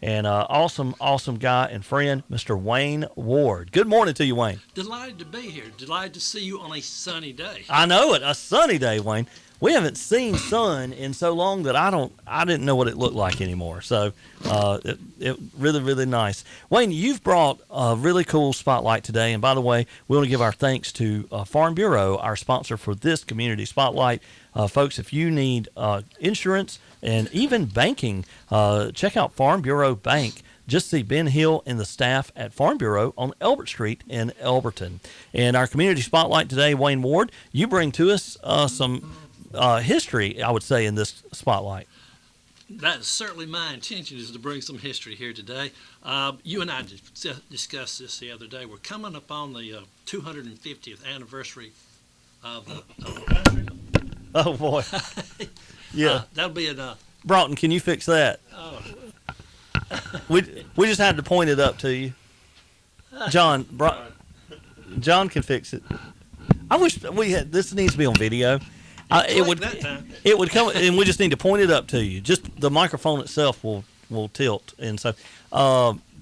and awesome guy and friend, Mr. Wayne Ward. Good morning to you, Wayne. Delighted to be here. Delighted to see you on a sunny day. I know it. A sunny day, Wayne. We haven't seen sun in so long that I didn't know what it looked like anymore. So it really nice. Wayne, you've brought a really cool spotlight today. And by the way, we want to give our thanks to Farm Bureau, our sponsor for this community spotlight. Folks, if you need insurance and even banking, check out Farm Bureau Bank. Just see Ben Hill and the staff at Farm Bureau on Elbert Street in Elberton. And our community spotlight today, Wayne Ward, you bring to us some history, I would say, in this spotlight. That is certainly my intention, is to bring some history here today. You and I discussed this the other day. We're coming up on the 250th anniversary of the country. Oh, boy. Yeah. That'll be in... Broughton, can you fix that? Oh. We just had to point it up to you. John can fix it. I wish we had... This needs to be on video. It would come, and we just need to point it up to you. Just the microphone itself will tilt, and so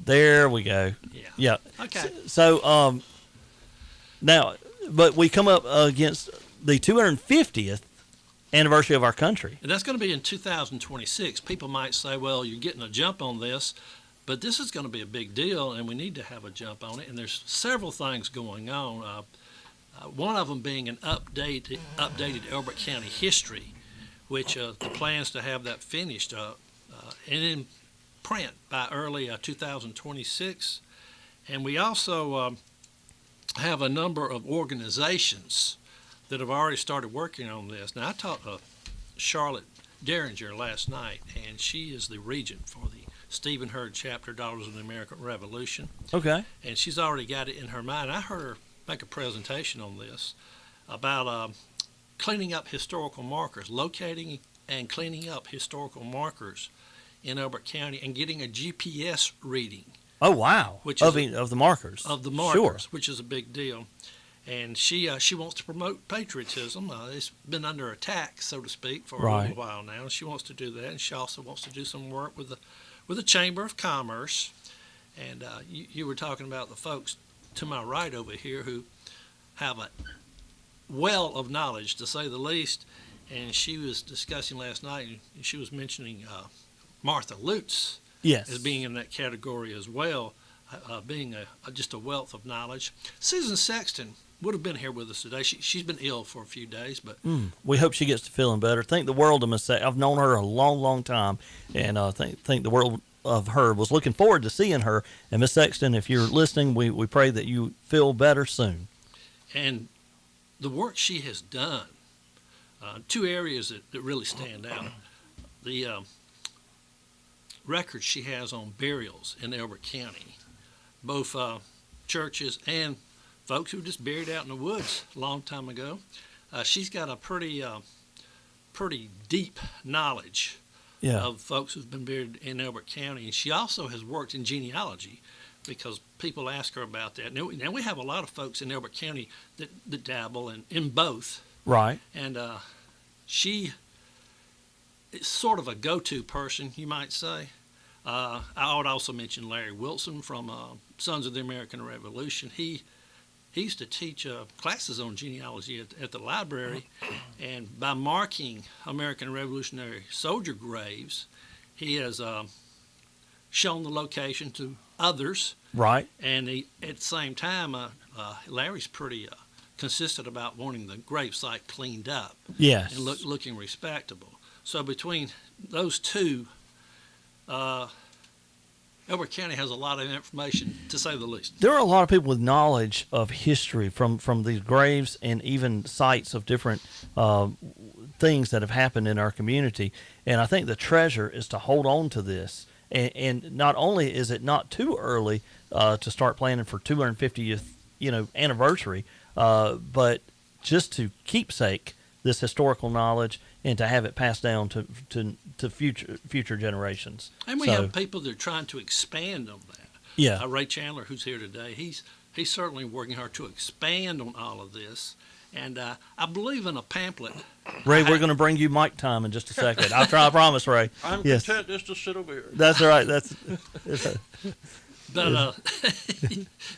there we go. Yeah. Okay. So now, but we come up against the 250th anniversary of our country, and that's going to be in 2026. People might say, "Well, you're getting a jump on this," but this is going to be a big deal, and we need to have a jump on it. And there's several things going on. One of them being an updated Elbert County history, which the plans to have that finished and in print by early 2026. And we also have a number of organizations that have already started working on this. Now, I talked to Charlotte Derringer last night, and she is the regent for the Stephen Hurd chapter, Daughters of the American Revolution. Okay. And she's already got it in her mind. I heard her make a presentation on this about cleaning up historical markers, locating and cleaning up historical markers in Elbert County, and getting a GPS reading. Oh, wow. Which of the markers. Of the markers, sure. Which is a big deal. And she wants to promote patriotism. It's been under attack, so to speak, for a little while now. And she wants to do that. And she also wants to do some work with the Chamber of Commerce. And you were talking about the folks to my right over here who have a well of knowledge, to say the least. And she was discussing last night, and she was mentioning Martha Lutz as being in that category as well, being just a wealth of knowledge. Susan Sexton would have been here with us today. She's been ill for a few days, but we hope she gets to feeling better. Think the world of Miss Sexton. I've known her a long time, and think the world of her. Was looking forward to seeing her. And Miss Sexton, if you're listening, we pray that you feel better soon. And the work she has done, two areas that really stand out. The records she has on burials in Elbert County, both churches and folks who were just buried out in the woods a long time ago. She's got a pretty deep knowledge of folks who've been buried in Elbert County. And she also has worked in genealogy, because people ask her about that. Now we have a lot of folks in Elbert County that dabble in both. Right. And she is sort of a go-to person, you might say. I would also mention Larry Wilson from Sons of the American Revolution. He used to teach classes on genealogy at the library, and by marking American Revolutionary soldier graves, he has shown the location to others. Right. And at the same time, Larry's pretty consistent about wanting the gravesite cleaned up. Yes. And looking respectable. So between those two, Elbert County has a lot of information, to say the least. There are a lot of people with knowledge of history from these graves and even sites of different things that have happened in our community. And I think the treasure is to hold on to this. And not only is it not too early to start planning for 250th anniversary, but just to keepsake this historical knowledge and to have it passed down to future generations. And we have people that are trying to expand on that. Yeah. Ray Chandler, who's here today, he's certainly working hard to expand on all of this And I believe in a pamphlet. Ray, we're going to bring you mic time in just a second. I promise, Ray. I'm Yes. content just to sit over here. That's right. But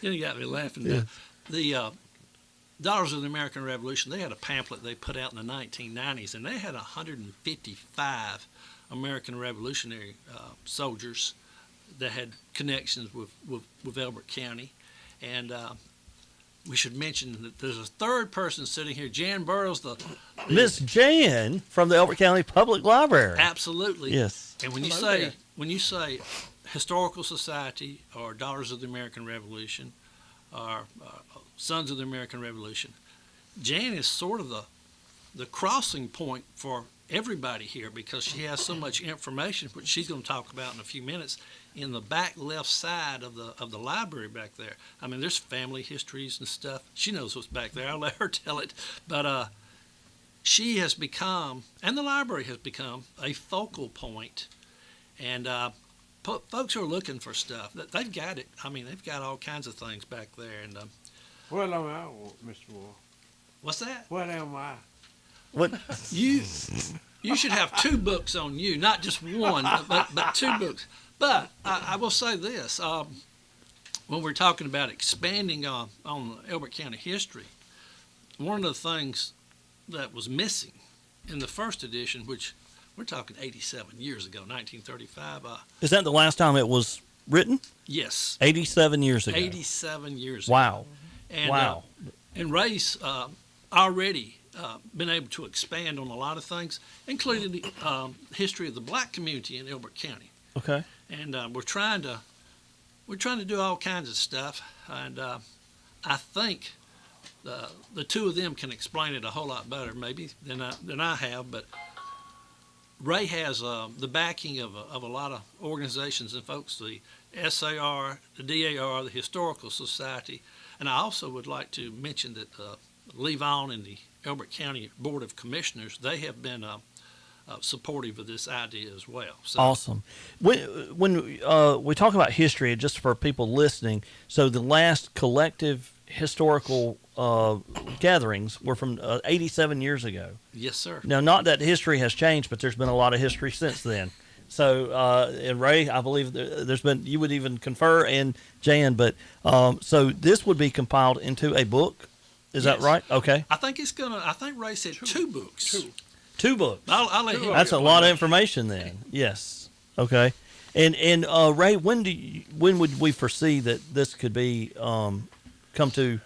you got me laughing. Yeah. The Daughters of the American Revolution, they had a pamphlet they put out in the 1990s, and they had 155 American Revolutionary soldiers that had connections with Elbert County. And we should mention that there's a third person sitting here, Jan Burroughs, Miss Jan from the Elbert County Public Library. Absolutely. Yes. And when you say Historical Society or Daughters of the American Revolution or Sons of the American Revolution, Jan is sort of the crossing point for everybody here because she has so much information, which she's going to talk about in a few minutes, in the back left side of the library back there. I mean, there's family histories and stuff. She knows what's back there. I'll let her tell it. But she has become, and the library has become, a focal point. And folks who are looking for stuff, they've got it. I mean, they've got all kinds of things back there. And What am I, Mr. Moore? what's that? What am I? What? You should have 2 books on you, not just one, but 2 books. But I will say this: when we're talking about expanding on Elbert County history, one of the things that was missing in the first edition, which we're talking 87 years ago, 1935. Is that the last time it was written? Yes. 87 years ago. 87 years Wow. ago. And, Wow. And Ray's already been able to expand on a lot of things, including the history of the black community in Elbert County. Okay. And we're trying to do all kinds of stuff, and I think the 2 of them can explain it a whole lot better, maybe than I have. But Ray has the backing of a lot of organizations and folks, the SAR, the DAR, the Historical Society, and I also would like to mention that Lee Vaughn and the Elbert County Board of Commissioners, they have been supportive of this idea as well. So, Awesome. When we talk about history, just for people listening, so the last collective historical gatherings were from 87 years ago. yes, sir. Now, not that history has changed, but there's been a lot of history since then. So, and Ray, I believe there's been, you would even confer, and Jan, but so this would be compiled into a book. Is that Yes. right? Okay. I think Ray said 2 books. 2 books. I'll let him. That's a lot of information then. Yes. Okay. And Ray, when would we foresee that this could be come to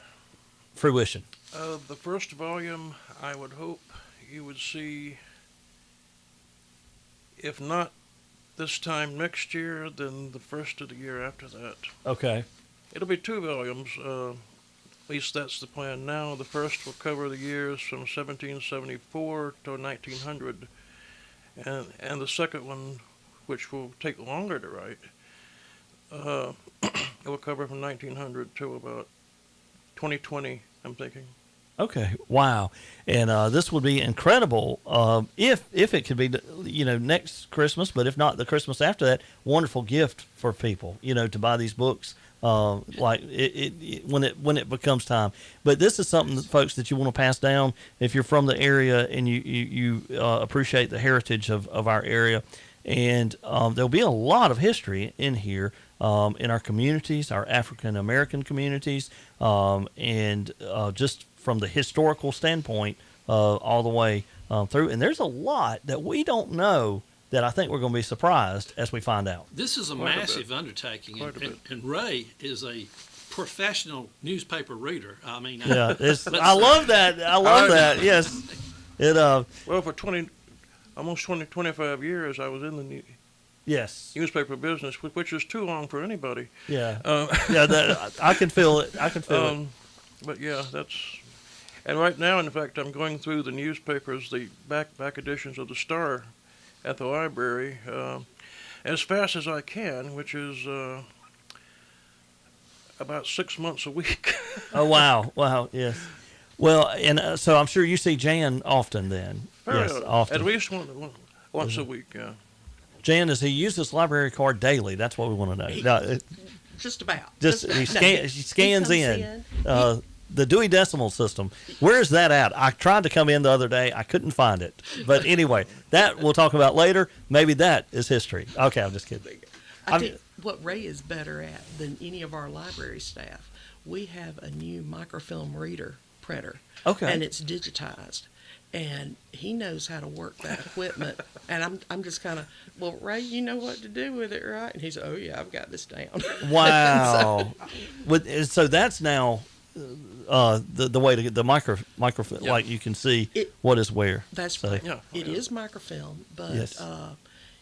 fruition? The first volume, I would hope you would see, if not this time next year, then the first of the year after that. Okay. It'll be 2 volumes. At least that's the plan now. The first will cover the years from 1774 to 1900, and the second one, which will take longer to write, it will cover from 1900 to about 2020, I'm thinking. Okay. Wow. And this would be incredible if it could be, next Christmas, but if not the Christmas after that, wonderful gift for people, to buy these books. Like when it becomes time. But this is something, folks, that you want to pass down if you're from the area and you appreciate the heritage of our area. And there'll be a lot of history in here in our communities, our African American communities, and just from the historical standpoint all the way through. And there's a lot that we don't know that I think we're going to be surprised as we find out. This is a Quite a massive bit. undertaking, Quite a bit. and Ray is a professional newspaper reader. I mean, Yeah, I love that. I love that. Yes, it. Well, for 25 years, I was in the Yes. newspaper business, which is too long for anybody. Yeah. Yeah. I can feel it. I can feel it. But yeah, that's. And right now, in fact, I'm going through the newspapers, the back editions of the Star, at the library, as fast as I can, which is about 6 months a week. Oh wow! Wow. Yes. Well, and so I'm sure you see Jan often then. Yes, often. At least once a week. Yeah. Jan, does he use this library card daily? That's what we want to know. No, Just about. he scans comes in. the Dewey Decimal System. Where's that at? I tried to come in the other day. I couldn't find it. But anyway, that we'll talk about later. Maybe that is history. Okay, I'm just kidding. I think what Ray is better at than any of our library staff, we have a new microfilm reader printer. Okay. And it's digitized. And he knows how to work that equipment. And I'm just kind of, well, Ray, you know what to do with it, right? And he's, oh, yeah, I've got this down. Wow. So that's now the way to get the microfilm, Yeah. like you can see what is where. That's so, right. Yeah. It is microfilm, but Yes.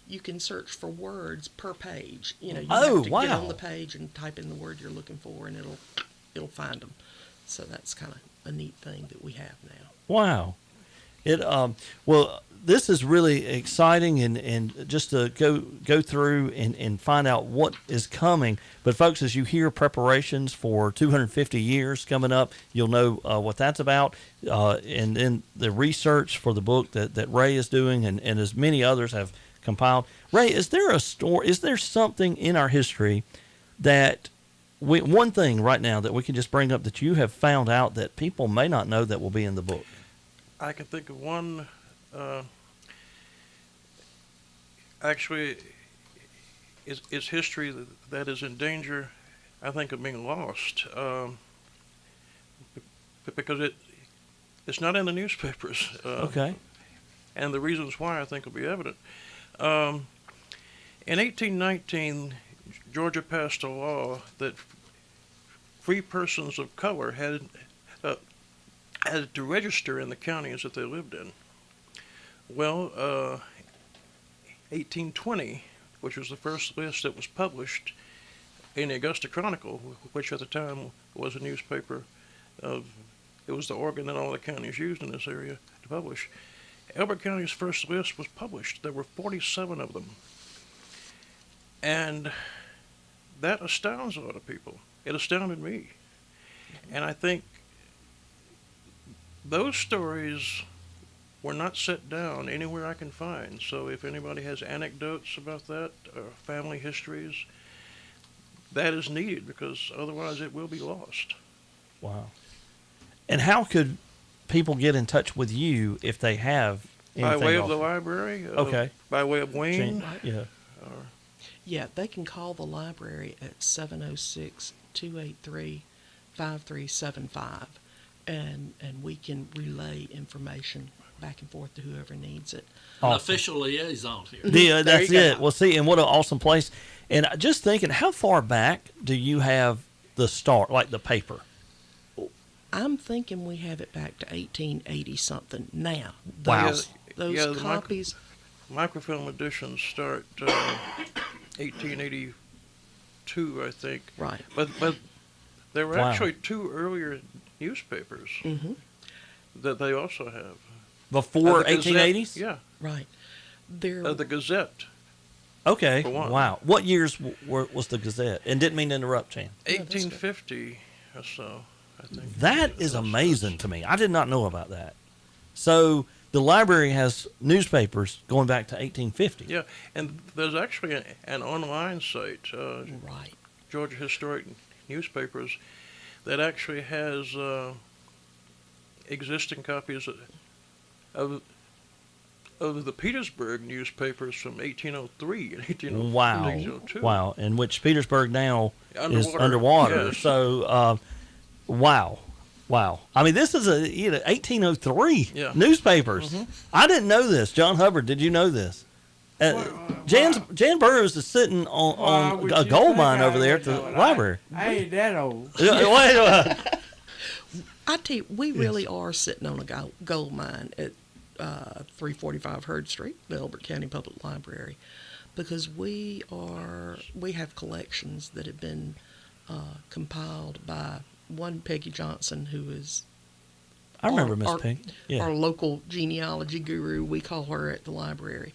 you can search for words per page. You Oh, have to get wow. on the page and type in the word you're looking for, and it'll find them. So that's kind of a neat thing that we have now. Wow. It well, this is really exciting and just to go through and find out what is coming. But folks, as you hear preparations for 250 years coming up, you'll know what that's about. And then the research for the book that Ray is doing and as many others have compiled. Ray, is there a story? Is there something in our history that one thing right now that we can just bring up that you have found out that people may not know that will be in the book? I can think of one. Actually, is history that is in danger, I think, of being lost, because it's not in the newspapers. Okay. And the reasons why, I think, will be evident. In 1819, Georgia passed a law that free persons of color had to register in the counties that they lived in. Well, 1820, which was the first list that was published in the Augusta Chronicle, which at the time was a newspaper it was the organ that all the counties used in this area to publish. Elbert County's first list was published. There were 47 of them. And that astounds a lot of people. It astounded me. And I think those stories were not set down anywhere I can find. So if anybody has anecdotes about that, or family histories, that is needed because otherwise it will be lost. Wow. And how could people get in touch with you if they have anything? By way of off the library? Okay. By way of Wayne? Yeah. Yeah, they can call the library at 706-283-5375, and we can relay information back and forth to whoever needs it. An Awesome. official liaison here. Yeah, that's you go. it. Well, see, and what an awesome place. And just thinking, how far back do you have the start, like the paper? I'm thinking we have it back to 1880 something now. Wow. Those Yeah, the copies. Microfilm editions start 1882, I think. Right. But there were Wow. actually two earlier newspapers Mm-hmm. that they also have. Before The Gazette- 1880s? Yeah, Right. There. the Gazette, Okay. For one. Wow. What years was the Gazette? And didn't mean to interrupt, Chan. that's good. 1850 or so, I think. That is amazing to me. I did not know about that. So the library has newspapers going back to 1850. Yeah, and there's actually an online site, Right. Georgia Historic Newspapers, that actually has existing copies of the Petersburg newspapers from 1803 and 1802. Wow. In which Petersburg now is Underwater. underwater. Yes. So, wow. I mean, this is 1803 Yeah. newspapers. I didn't know this. John Hubbard, did you know this? Jan Burroughs is sitting on a gold mine over there at the library. I ain't that old. Wait, I tell you, we really are sitting on a gold mine at 345 Hurd Street, the Elbert County Public Library, because we have collections that have been compiled by one Peggy Johnson, who is I remember Miss our- Pink. Yeah. our local genealogy guru. We call her at the library.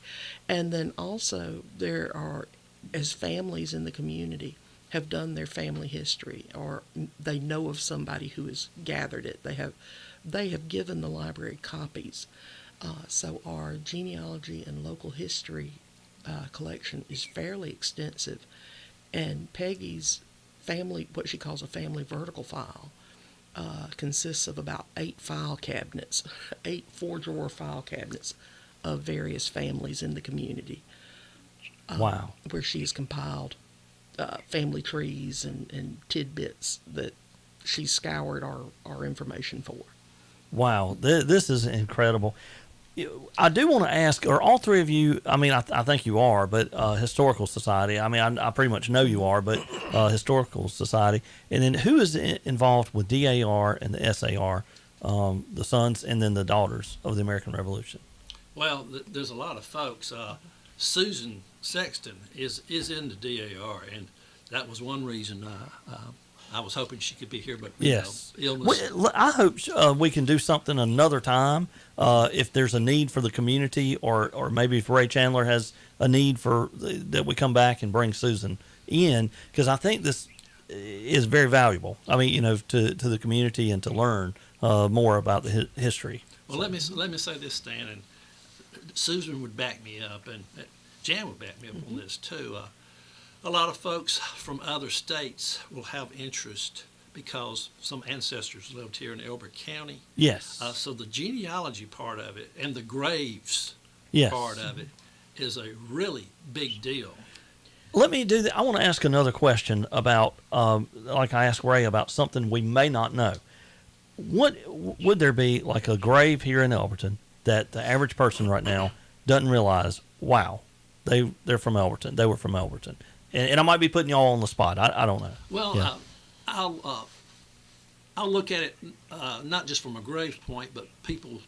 And then also there are, as families in the community have done their family history, or they know of somebody who has gathered it, they have given the library copies. So our genealogy and local history collection is fairly extensive. And Peggy's family, what she calls a family vertical file, consists of about 8 file cabinets, 8 4-drawer file cabinets of various families in the community. Wow. Where she's compiled family trees and tidbits that she scoured our information for. Wow, this is incredible. I do want to ask, are all three of you, I mean, I think you are, but Historical Society, I mean, I pretty much know you are, but Historical Society. And then who is involved with DAR and the SAR, the sons and then the daughters of the American Revolution? Well, there's a lot of folks. Susan Sexton is in the DAR, and that was one reason I was hoping she could be here, but yes, illness. I hope we can do something another time if there's a need for the community, or maybe if Ray Chandler has a need for that, we come back and bring Susan in, because I think this is very valuable. I mean, to the community and to learn more about the history. Well, let me say this, Stan, and Susan would back me up, and Jan would back me up on this too. A lot of folks from other states will have interest because some ancestors lived here in Elbert County. Yes. So the genealogy part of it and the graves yes. part of it is a really big deal. Let me do that. I want to ask another question about, like I asked Ray, about something we may not know. What would there be like a grave here in Elberton that the average person right now doesn't realize? Wow, they're from Elberton. They were from Elberton. And I might be putting y'all on the spot. I don't know. Well, yeah. I'll look at it not just from a graves point, but people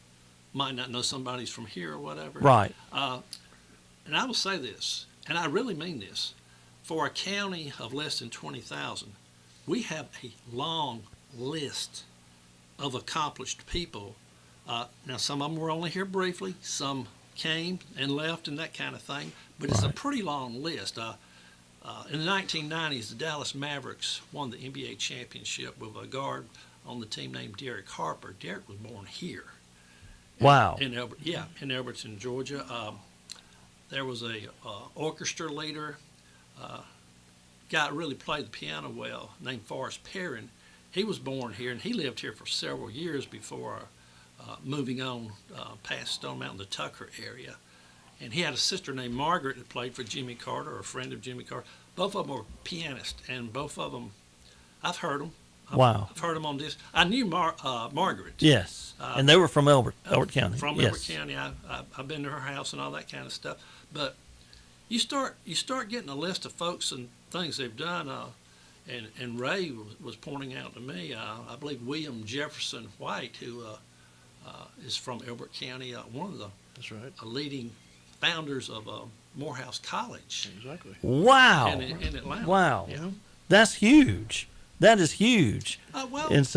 might not know somebody's from here or whatever. Right. And I will say this, and I really mean this. For a county of less than 20,000, we have a long list of accomplished people. Now, some of them were only here briefly. Some came and left and that kind of thing. But it's a pretty long list. In the 1990s, the Dallas Mavericks won the NBA championship with a guard on the team named Derek Harper. Derek was born here. Wow. In Elberton, Georgia. There was a orchestra leader, guy that really played the piano well, named Forrest Perrin. He was born here, and he lived here for several years before moving on past Stone Mountain, the Tucker area. And he had a sister named Margaret that played for Jimmy Carter, or a friend of Jimmy Carter. Both of them were pianists, and both of them, I've heard them. Wow. I've heard them on this. I knew Margaret. Yes. And they were from Elbert County. From yes. Elbert County. I've been to her house and all that kind of stuff. But you start getting a list of folks and things they've done. And Ray was pointing out to me, I believe William Jefferson White, who is from Elbert County, one of the That's right. leading founders of Morehouse College. Exactly. Wow. In Atlanta. Wow. Yeah. That's huge. That is huge. Well, And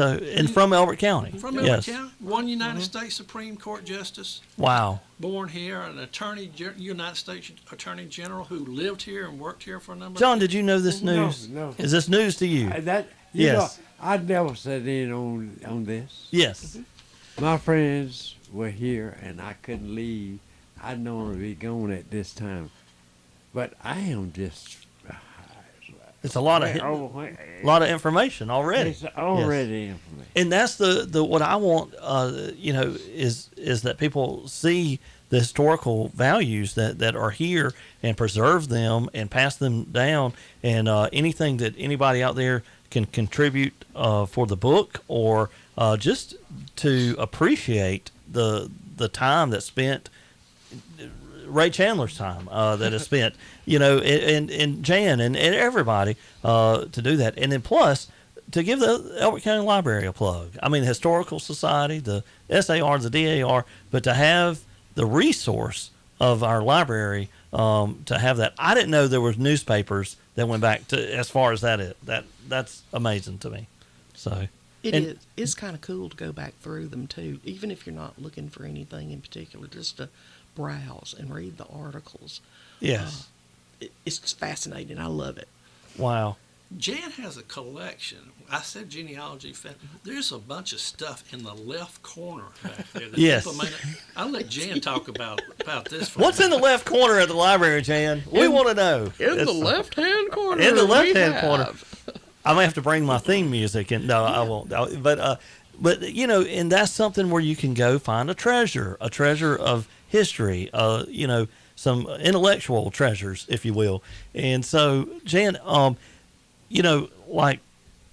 from Elbert County. from Elbert County, one United States Supreme Court Justice, Wow. born here, an United States Attorney General who lived here and worked here for a number John, did you know this news? No. Is this news to you? Yes. I'd never sat in on this. Yes. My friends were here, and I couldn't leave. I'd known to be gone at this time, but I am just. It's a lot of information already. It's already information. And that's the what I want. Is that people see the historical values that are here and preserve them and pass them down. And anything that anybody out there can contribute for the book or just to appreciate the time that's spent. Ray Chandler's time that is spent, and Jan and everybody to do that. And then plus to give the Elbert County Library a plug. I mean, the Historical Society, the SAR, the DAR, but to have the resource of our library, to have that. I didn't know there was newspapers that went back to as far as that's amazing to me. So It's kind of cool to go back through them too, even if you're not looking for anything in particular, just to browse and read the articles. Yes. It's just fascinating. I love it. Wow. Jan has a collection. I said genealogy. There's a bunch of stuff in the left corner back there. That yes. People may not, I'll let Jan talk about this. What's in the left corner of the library, Jan? We want to know. In the left-hand corner. In the left-hand corner. I may have to bring my theme music, and no, I won't. But you know, and that's something where you can go find a treasure of history. You know, some intellectual treasures, if you will. And so, Jan, you know, like,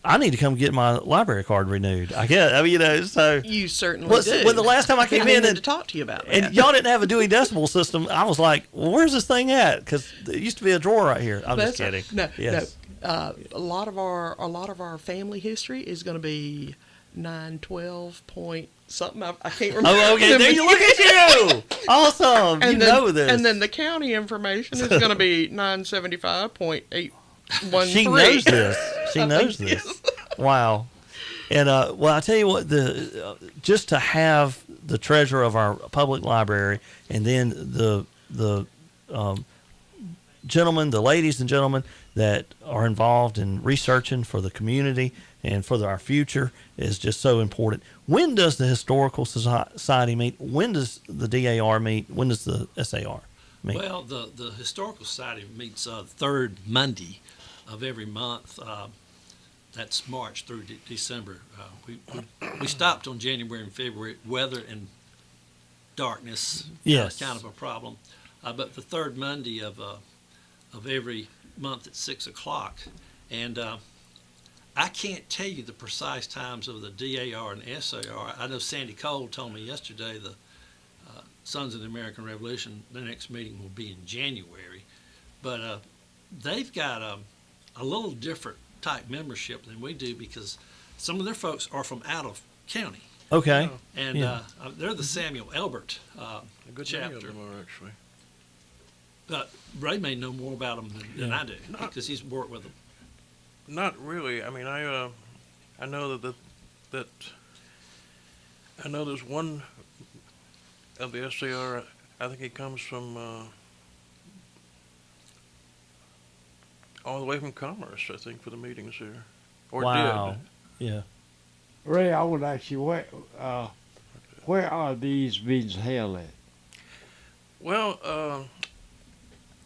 I need to come get my library card renewed. I guess. I mean, you know, so You certainly do. when the last time I came in to talk to you about that. and y'all didn't have a Dewey Decimal System, I was like, well, where's this thing at? Because there used to be a drawer right here. I'm just kidding. No, Yes. no. A lot of our family history is going to be 912 point something. I can't remember. Oh, okay. There you look at you. Awesome. You know this. And then the county information is going to be 975.813. She knows this. She knows this. Wow. And well, I tell you what, just to have the treasure of our public library, and then the gentlemen, the ladies and gentlemen that are involved in researching for the community and for our future is just so important. When does the Historical Society meet? When does the DAR meet? When does the SAR meet? Well, the Historical Society meets third Monday of every month. That's March through December. We stopped on January and February. Weather and darkness, Yes. kind of a problem. But the third Monday of every month at 6 o'clock, and I can't tell you the precise times of the DAR and SAR. I know Sandy Cole told me yesterday the Sons of the American Revolution, the next meeting will be in January, but they've got a little different type membership than we do because some of their folks are from out of county. Okay. And Yeah. they're the Samuel Elbert A good many of chapter. them are actually. Ray may know more about them than I do because he's worked with them. Not really. I mean, I know that I know there's one of the SAR. I think he comes from all the way from Commerce. I think for the meetings here, or Wow. did. Yeah. Ray, I would ask you, where are these meetings held at? Well,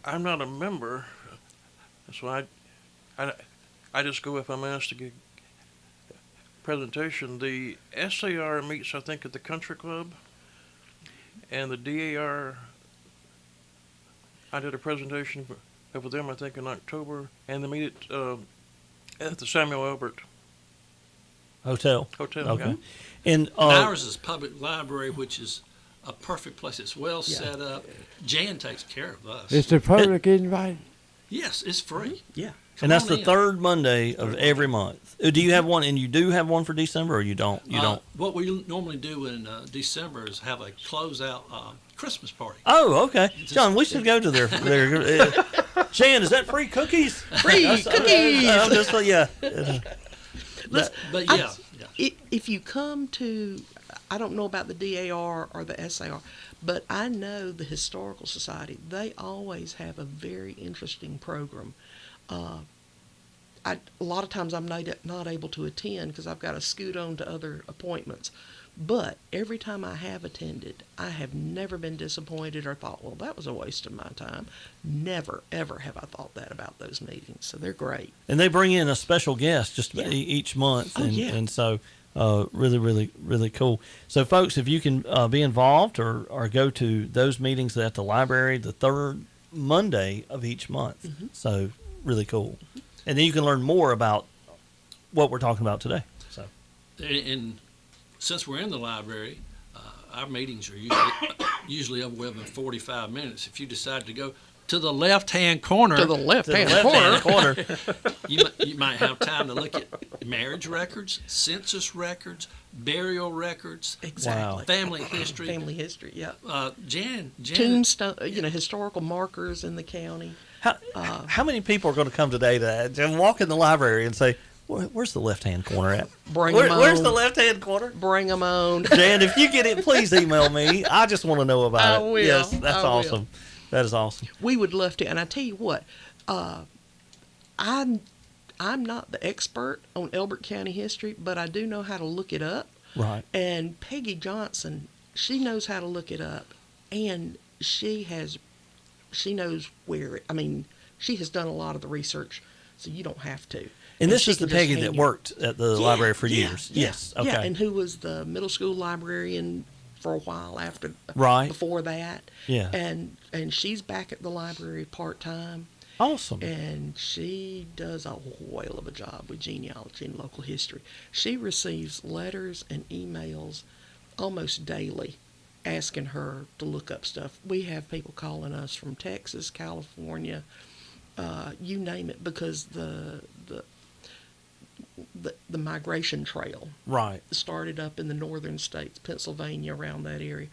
I'm not a member, so I just go if I'm asked to give presentation. The SAR meets, I think, at the Country Club, and the DAR, I did a presentation for them, I think, in October, and they meet at the Samuel Elbert Hotel. Hotel. Okay. Yeah. And Ours is public library, which is a perfect place. It's well set up. Jan takes care of us. Is the public invited? Yes, it's free. yeah. Come And that's on the in. third Monday of every month. Do you have one? And you do have one for December, or you don't? You don't. What we normally do in December is have a closeout Christmas party. Oh, okay. John, we should go to their Jan, is that free cookies? Free cookies. I'm just yeah. But yeah, If you come to, I don't know about the DAR or the SAR, but I know the Historical Society, they always have a very interesting program. A lot of times I'm not able to attend because I've got to scoot on to other appointments. But every time I have attended, I have never been disappointed or thought, well, that was a waste of my time. Never, ever have I thought that about those meetings. So they're great. And they bring in a special guest just Yeah. each month. Oh, And, yeah. and so really, really, really cool. So, folks, if you can be involved or go to those meetings at the library the third Monday of each month. Mm-hmm. So, really cool. And then you can learn more about what we're talking about today. So, and since we're in the library, our meetings are usually over with in 45 minutes. If you decide to go to the left-hand corner, To the left-hand left-hand corner. corner. you might have time to look at marriage records, census records, burial records, Exactly. Wow. family history. Family history, yeah. Jan, Tombstone, historical markers in the county. How many people are going to come today to walk in the library and say, where's the left-hand corner at? Bring 'em Where's on. the left-hand corner? Bring them on. Jan, if you get it, please email me. I just want to know about I it. will. Yes, that's I will. awesome. That is awesome. We would love to. And I tell you what, I'm not the expert on Elbert County history, but I do know how to look it up. Right. And Peggy Johnson, she knows how to look it up, and she knows where. I mean, she has done a lot of the research so you don't have to. And this she is the can just Peggy hand that you- worked at the Yeah, library for yeah, years. yeah, Yes. Okay. Yeah, and who was the middle school librarian for a while after, Right. before that. Yeah. And she's back at the library part time, Awesome. and she does a whale of a job with genealogy and local history. She receives letters and emails almost daily asking her to look up stuff. We have people calling us from Texas, California, you name it, because the migration trail Right. started up in the northern states, Pennsylvania, around that area,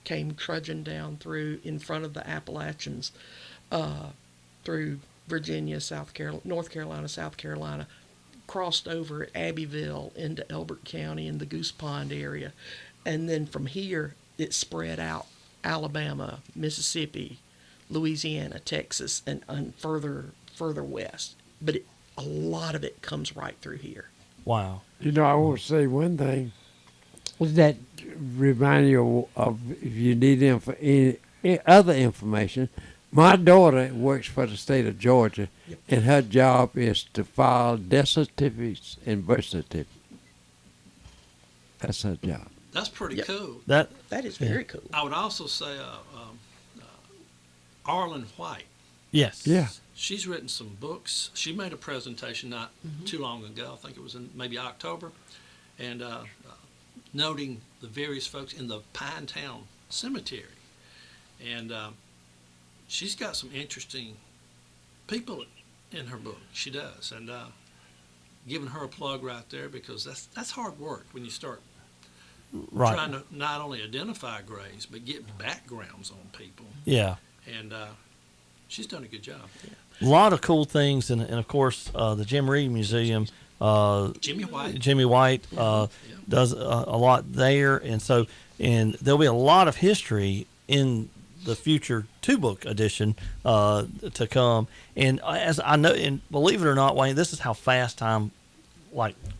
came trudging down through in front of the Appalachians, through Virginia, North Carolina, South Carolina, crossed over at Abbeville into Elbert County in the Goose Pond area, and then from here it spread out Alabama, Mississippi, Louisiana, Texas, and further west. But a lot of it comes right through here. Wow. You know, I want to say one thing. Was that remind you of if you need any other information? My daughter works for the state of Georgia, Yep. and her job is to file death certificates and birth certificates. That's her job. That's pretty Yep. cool. That is very cool. I would also say Arlen White. Yes. Yeah. She's written some books. She made a presentation not too long ago. I think it was in maybe October, and noting the various folks in the Pinetown Cemetery, and she's got some interesting people in her book. She does, and giving her a plug right there, because that's hard work when you start Right. trying to not only identify graves but get backgrounds on people, Yeah. and she's done a good job. A lot of cool things, and of course the Jim Reed Museum. Jimmy White. Jimmy White does a lot there, and there'll be a lot of history in the future two-book edition to come. And as I know, and believe it or not, Wayne, this is how fast time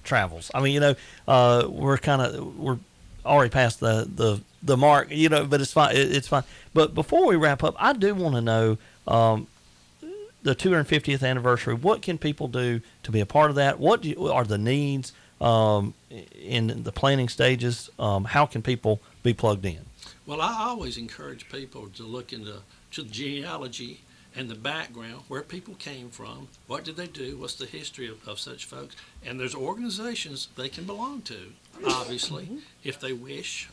travels. I mean, we're already past the mark, but it's fine. It's fine. But before we wrap up, I do want to know. The 250th anniversary. What can people do to be a part of that? What are the needs in the planning stages? How can people be plugged in? Well, I always encourage people to look into the genealogy and the background, where people came from, what did they do, what's the history of such folks. And there's organizations they can belong to, obviously, if they wish.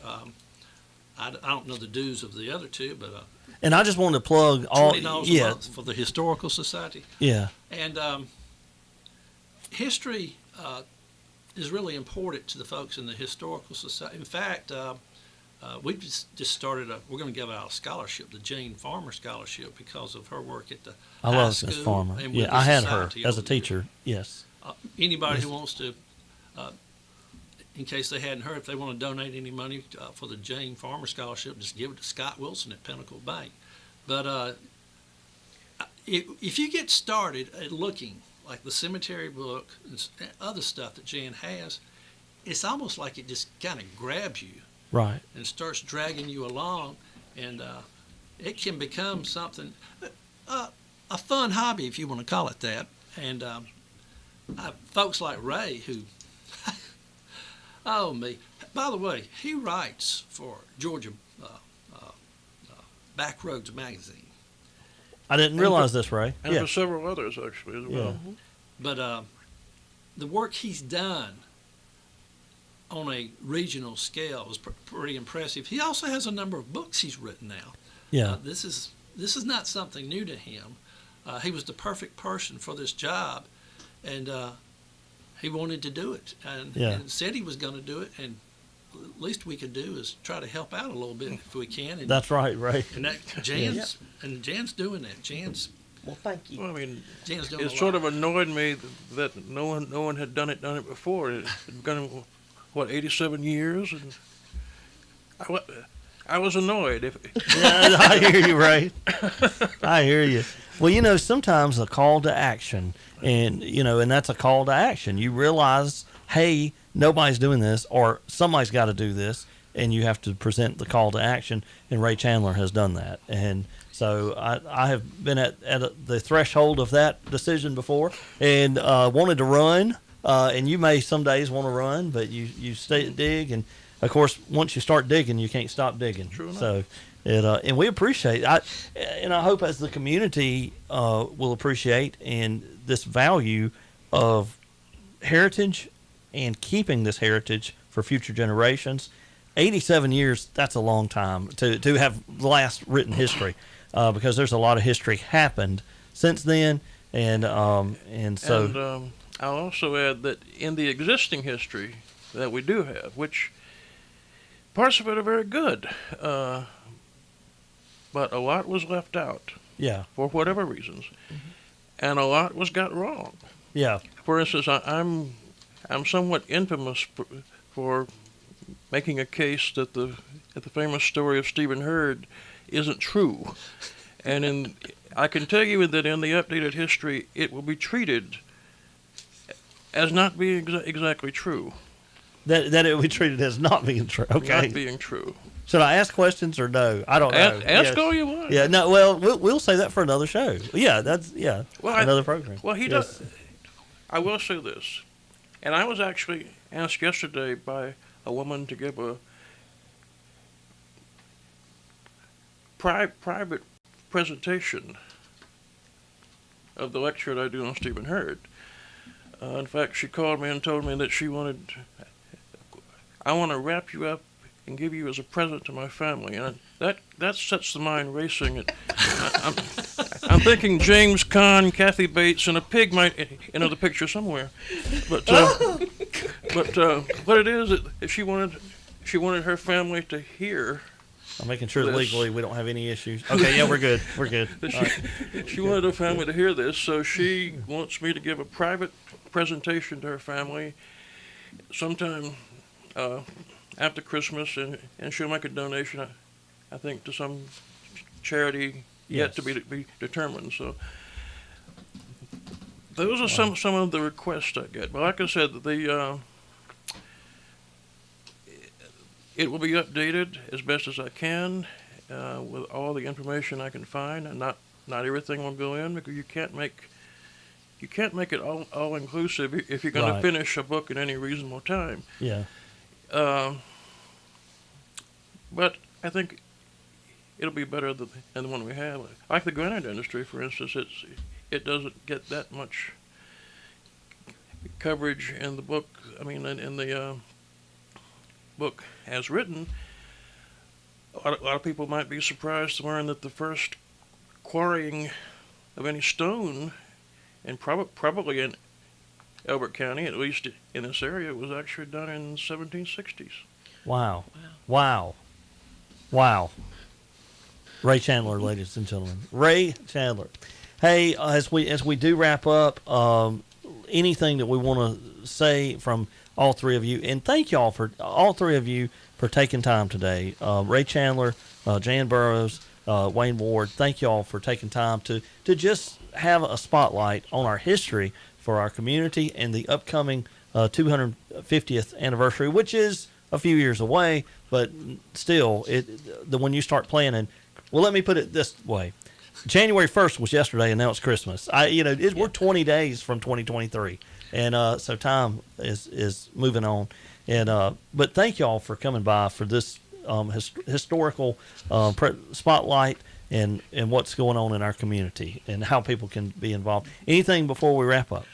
I don't know the dues of the other two, but And I just wanted to plug all. $20 a Yeah, month for the Historical Society. yeah, And history is really important to the folks in the Historical Society. In fact, we just started we're going to give out a scholarship, the Jane Farmer Scholarship, because of her work at the I high love school Miss Farmer. and with Yeah, the I had her society as a over the years. teacher. Yes. Anybody who wants to, in case they hadn't heard, if they want to donate any money for the Jane Farmer Scholarship, just give it to Scott Wilson at Pinnacle Bank. But if you get started at looking, like the cemetery book and other stuff that Jan has, it's almost like it just kind of grabs you Right. and starts dragging you along, and it can become something, a fun hobby, if you want to call it that. And folks like Ray, who, oh me, by the way, he writes for Georgia Backroads Magazine. I didn't realize this, Ray. And Yeah. for several others, actually, as well. Yeah. But the work he's done on a regional scale is pretty impressive. He also has a number of books he's written now. Yeah. This is not something new to him. He was the perfect person for this job, and he wanted to do it, and said he was going to do it. And the least we could do is try to help out a little bit if we can. And, That's right, Ray. and that Jan's doing that. Well, thank you. Well, I mean, Jan's doing it a sort lot. of annoyed me that no one had done it before. It had gone, 87 years, and I was annoyed. Yeah, I hear you, Ray. I hear you. Well, sometimes a call to action, and that's a call to action. You realize, hey, nobody's doing this, or somebody's got to do this, and you have to present the call to action. And Ray Chandler has done that, and So I have been at the threshold of that decision before, and wanted to run. And you may some days want to run, but you stay dig, and of course once you start digging, you can't stop digging. True enough. So and we appreciate and I hope as the community will appreciate and this value of heritage and keeping this heritage for future generations. 87 years, that's a long time to have the last written history, because there's a lot of history happened since then, and so. And I'll also add that in the existing history that we do have, which parts of it are very good, but a lot was left out Yeah, for whatever reasons, and a lot was got wrong. yeah, For instance, I'm somewhat infamous for making a case that the famous story of Stephen Hurd isn't true, and I can tell you that in the updated history, it will be treated as not being exactly true. that it will be treated as not being true. Okay, Not being true. should I ask questions or no? I don't know. Ask Yes. all you want. Yeah, no. Well, we'll say that for another show. Yeah, that's Well, another program. Well, he Yes. does. I will say this, and I was actually asked yesterday by a woman to give a private presentation of the lecture that I do on Stephen Hurd. In fact, she called me and told me that I want to wrap you up and give you as a present to my family, and that sets the mind racing. I'm thinking James Caan, Kathy Bates, and a pig might enter the picture somewhere. But what it is, she wanted her family to hear. I'm making sure that this. legally we don't have any issues. Okay, yeah, we're good. We're good. That All right. She wanted her family to hear this, so she wants me to give a private presentation to her family sometime after Christmas, and she'll make a donation, I think, to some charity yet to be determined. So those are some of the requests I get. But like I said, it will be updated as best as I can with all the information I can find, and not everything will go in, because you can't make it all inclusive if you're going to Right. finish a book in any reasonable time. Yeah. But I think it'll be better than the one we have. Like the granite industry, for instance, it doesn't get that much coverage in the book. I mean, in the book as written. A lot of people might be surprised to learn that the first quarrying of any stone, and probably in Elbert County, at least in this area, was actually done in 1760s. Wow. Wow. Wow. Ray Chandler, ladies and gentlemen. Ray Chandler. Hey, as we do wrap up, anything that we want to say from all three of you, and thank y'all for all three of you for taking time today. Ray Chandler, Jan Burrows, Wayne Ward, thank y'all for taking time to just have a spotlight on our history for our community and the upcoming 250th anniversary, which is a few years away, but still, when you start planning, well, let me put it this way. January 1st was yesterday, and now it's Christmas. We're 20 days from 2023, and so time is moving on. And but thank y'all for coming by for this historical spotlight and what's going on in our community and how people can be involved. Anything before we wrap up?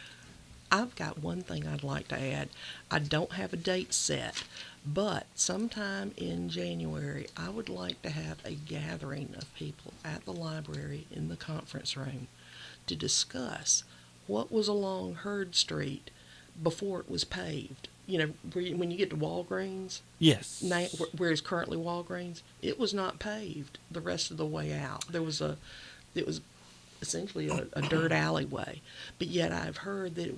I've got one thing I'd like to add. I don't have a date set, but sometime in January, I would like to have a gathering of people at the library in the conference room to discuss what was along Hurd Street before it was paved. You know, when you get to Walgreens, Yes. now, where is currently Walgreens, it was not paved the rest of the way out. It was essentially a dirt alleyway, but yet I've heard that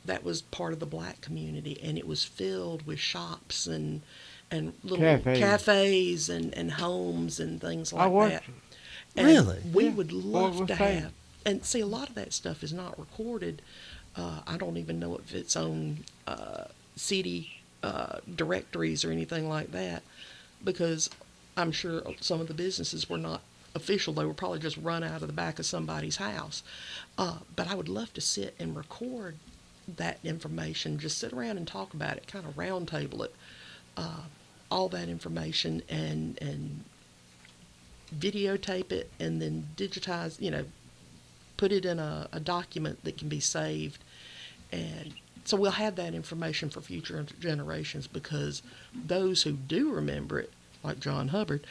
that was part of the black community, and it was filled with shops and little cafes and homes and things like that. And Really? we Yeah. would What love was to that? have, and see, a lot of that stuff is not recorded. I don't even know if it's on CD directories or anything like that, because I'm sure some of the businesses were not official. They were probably just run out of the back of somebody's house. But I would love to sit and record that information, just sit around and talk about it, kind of round table it, all that information, and videotape it, and then digitize, put it in a document that can be saved. And so we'll have that information for future generations, because those who do remember it, like John Hubbard,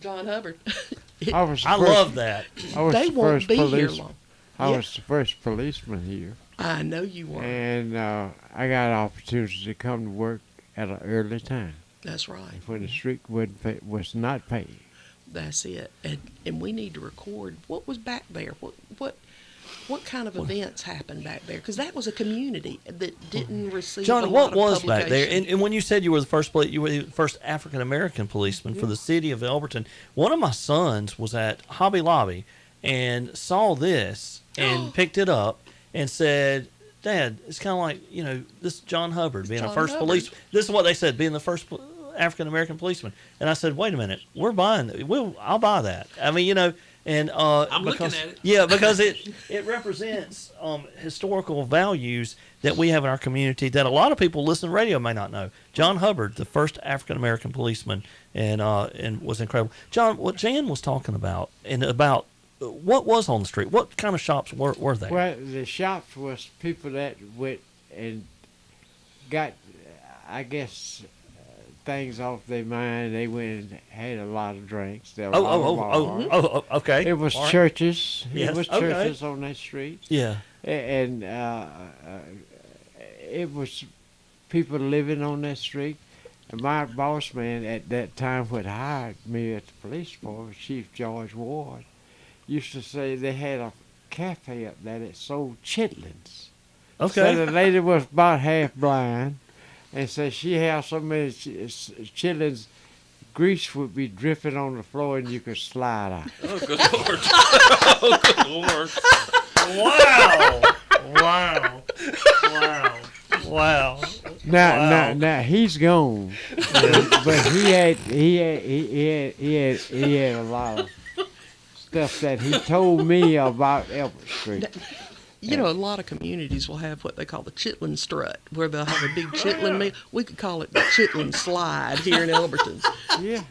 I love that. they won't be here long. I was the first policeman here. I know you were. And I got an opportunity to come to work at an early time That's right. when the street was not paid. That's it. And we need to record what was back there. What kind of events happened back there? Because that was a community that didn't receive John, a what lot of was back there? publication. And when you said you were the first African American policeman for the city of Elberton, one of my sons was at Hobby Lobby and saw this and picked it up and said, "Dad, it's kind of like this is John Hubbard being a first police. This is what they said, being the first African American policeman." And I said, "Wait a minute, we're buying. I'll buy that. I mean, And I'm because, looking at it. Yeah, because it represents historical values that we have in our community that a lot of people listening to radio may not know. John Hubbard, the first African American policeman, and was incredible. John, what Jan was talking about, and about what was on the street, what kind of shops were there? Well, the shops was people that went and got, I guess, things off their mind. They went and had a lot of drinks. Okay. It was All right. churches. Yes, It was okay. churches on that street. Yeah. And it was people living on that street. And my boss man at that time, what hired me at the police department, Chief George Ward, used to say they had a cafe up there that sold chitlins. Okay. So the lady was about half blind, and said she had so many chitlins, grease would be dripping on the floor and you could slide out. Oh, good Lord. Oh, good Lord. Wow. Now he's gone, but he had a lot of stuff that he told me about Elbert Street. A lot of communities will have what they call the chitlin strut, where they'll have a big chitlin meal. We could call it the chitlin slide here in Elberton. Yeah,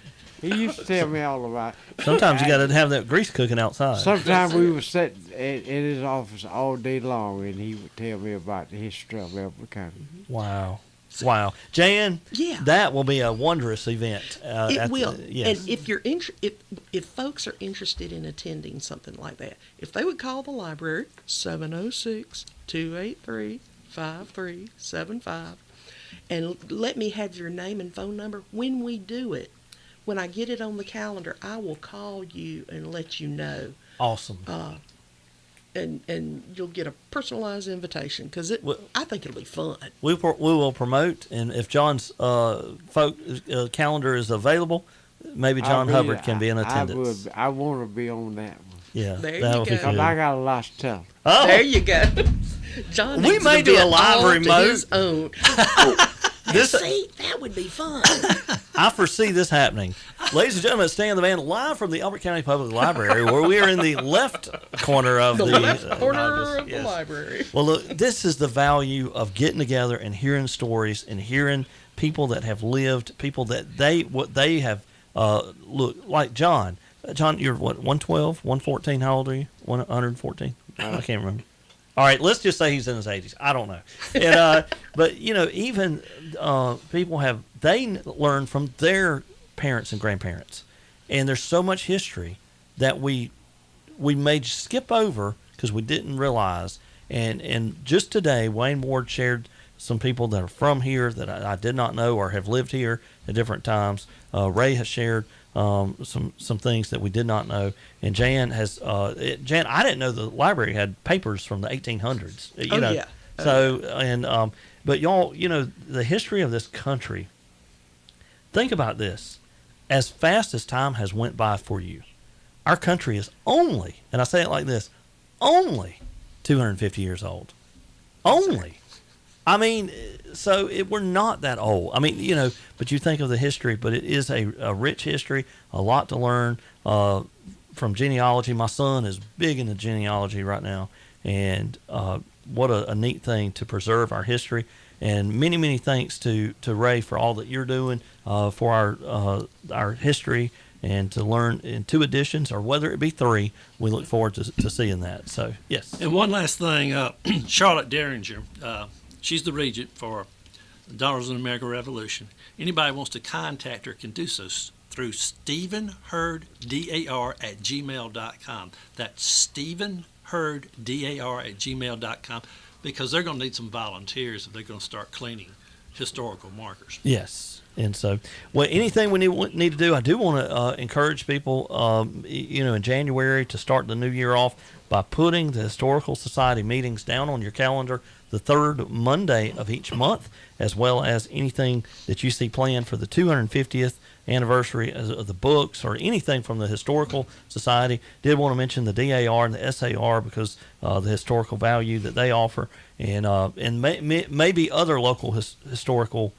he used to tell me all about it. Sometimes you got to have that grease cooking outside. Sometimes we would sit in his office all day long, and he would tell me about the history of Elbert County. Wow. Jan, Yeah. that will be a wondrous event. It will. Yes. And if you're if folks are interested in attending something like that, if they would call the library 706-283-5375 and let me have your name and phone number when we do it. When I get it on the calendar, I will call you and let you know. Awesome. And you'll get a personalized invitation, because I think it'll be fun. We will promote, and if John's calendar is available, maybe John Hubbard can be in attendance. I want to be on that one. Yeah, There that you would be go. Because good. I got a lot to tell. Oh, There you go. John We needs may to do be a live all to remote. his own. This- See, that would be fun. I foresee this happening. Ladies and gentlemen, Stan the Man live from the Elbert County Public Library, where we are in the left corner of The the left corner office. of the Yes. library. Well, look, this is the value of getting together and hearing stories and hearing people that have lived, people that what they have look like John. John, you're what, 112, 114? How old are you? 114? I can't remember. All right, let's just say he's in his 80s. I don't know. And, but, even people they learn from their parents and grandparents. And there's so much history that we may skip over because we didn't realize. And just today, Wayne Ward shared some people that are from here that I did not know or have lived here at different times. Ray has shared some things that we did not know, and Jan has. Jan, I didn't know the library had papers from the 1800s. Yeah. So and but y'all, the history of this country. Think about this: as fast as time has went by for you, our country is only, and I say it like this, only 250 years old. Only. I mean, we're not that old. I mean, but you think of the history, but it is a rich history, a lot to learn from genealogy. My son is big into genealogy right now, and what a neat thing to preserve our history. And many, many thanks to Ray for all that you're doing for our history, and to learn in 2 editions, or whether it be 3. We look forward to seeing that. So, yes. And one last thing, Charlotte Derringer, she's the regent for Daughters of the American Revolution. Anybody wants to contact her can do so through StephenHurdDAR@gmail.com. That's StephenHurdDAR@gmail.com, because they're going to need some volunteers if they're going to start cleaning historical markers. Yes. And so, well, anything we need to do, I do want to encourage people, in January, to start the new year off by putting the Historical Society meetings down on your calendar the 3rd Monday of each month, as well as anything that you see planned for the 250th anniversary of the books, or anything from the Historical Society. Did want to mention the DAR and the SAR, because the historical value that they offer, and maybe other local historical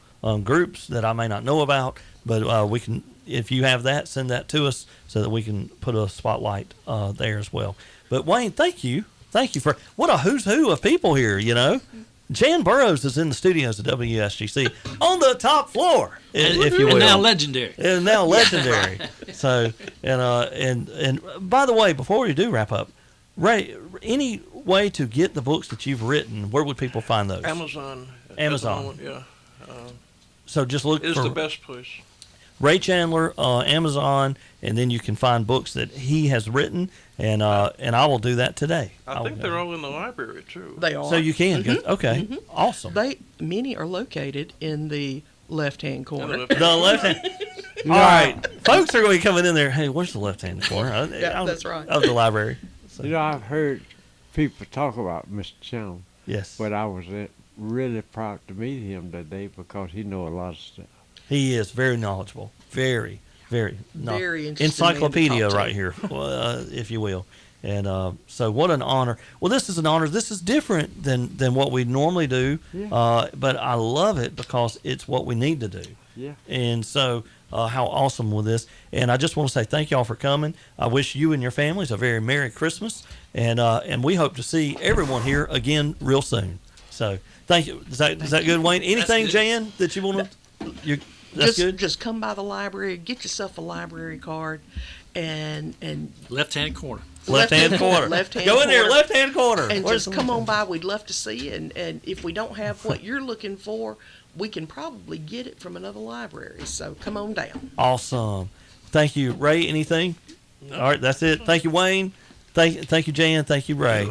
groups that I may not know about, but we can, if you have that, send that to us so that we can put a spotlight there as well. But Wayne, thank you for what a who's who of people here. Jan Burrows is in the studios at WSGC on the top floor, if you will. And now legendary. And now legendary. So, and by the way, before we do wrap up, Ray, any way to get the books that you've written, where would people find those? Amazon. Amazon. Yeah. So just look It's for the best place. Ray Chandler, Amazon, and then you can find books that he has written, and I will do that today. I think they're all in the library too. They are. So you can. Okay. Awesome. Many are located in the left-hand corner. The left hand. All right. Folks are going to be coming in there. Hey, where's the left hand corner? Yeah, that's right. Of the library. So, I've heard people talk about Mr. Chum, yes. but I was really proud to meet him today because he know a lot of stuff. He is very knowledgeable. Very, very. Very interesting encyclopedia man to talk to. right here, if you will. And so what an honor. Well, this is an honor. This is different than what we normally do, but I love it because it's what we need to do. Yeah. And so how awesome with this. And I just want to say thank you all for coming. I wish you and your families a very Merry Christmas. And we hope to see everyone here again real soon. So thank you. Is that good, Wayne? Anything, good. Jan, that you want to? That's good. Just come by the library, get yourself a library card, and Left-hand corner. Left-hand corner. Left-hand Go in there, corner. left-hand corner. and Where's just come on by. We'd love to see you. And if we don't have what you're looking for, we can probably get it from another library. So come on down. Awesome. Thank you, Ray. Anything? All right, that's it. Thank you, Wayne. Thank you, Jan. Thank you, Ray.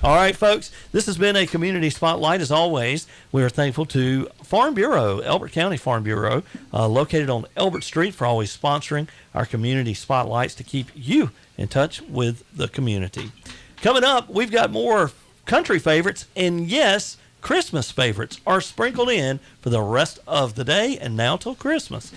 All right, folks. This has been a community spotlight. As always, we are thankful to Farm Bureau, Elbert County Farm Bureau, located on Elbert Street, for always sponsoring our community spotlights to keep you in touch with the community. Coming up, we've got more country favorites, and yes, Christmas favorites are sprinkled in for the rest of the day and now till Christmas.